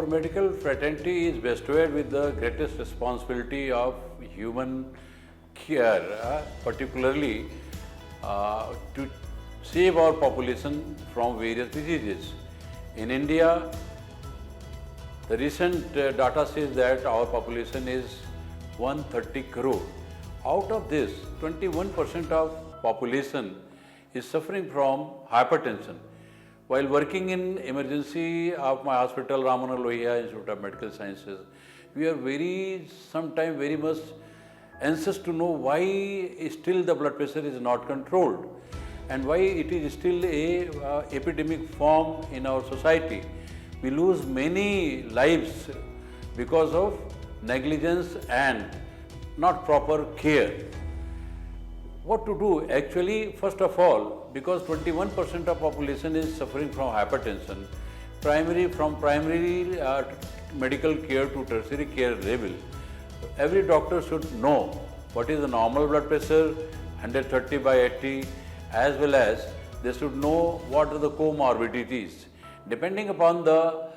medical fraternity is vested with the greatest responsibility of human care, particularly to save our population from various diseases. In India, the recent data says that our population is 130 crore. Out of this, 21% of population is suffering from hypertension. While working in emergency of my hospital, Ramana Lohiya Institute of Medical Sciences, we are sometimes very much anxious to know why still the blood pressure is not controlled and why it is still a epidemic form in our society. We lose many lives because of negligence and not proper care. What to do? Actually, first of all, because 21% of population is suffering from hypertension, from primary medical care to tertiary care level, every doctor should know what is the normal blood pressure, 130 by 80, as well as they should know what are the comorbidities. Depending upon the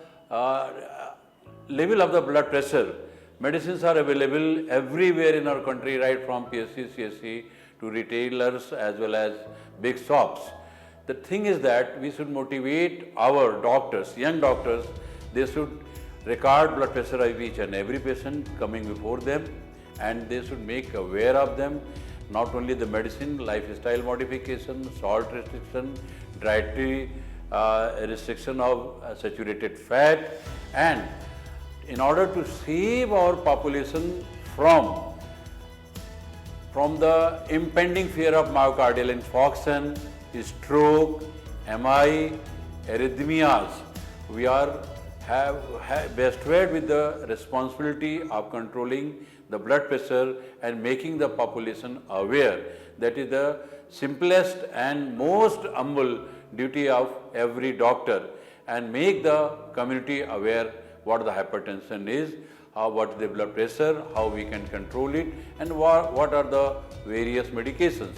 level of the blood pressure, medicines are available everywhere in our country, right from PSC, CSC to retailers as well as big shops. The thing is that we should motivate our doctors, young doctors, they should record blood pressure of each and every patient coming before them, and they should make aware of them, not only the medicine, lifestyle modification, salt restriction, dietary restriction of saturated fat, and in order to save our population from the impending fear of myocardial infarction, stroke, MI, arrhythmias, we are vested with the responsibility of controlling the blood pressure and making the population aware. That is the simplest and most humble duty of every doctor, and make the community aware what the hypertension is, what is the blood pressure, how we can control it, and what are the various medications.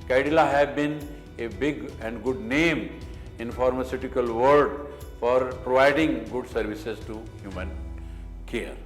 Cadila have been a big and good name in pharmaceutical world for providing good services to human care.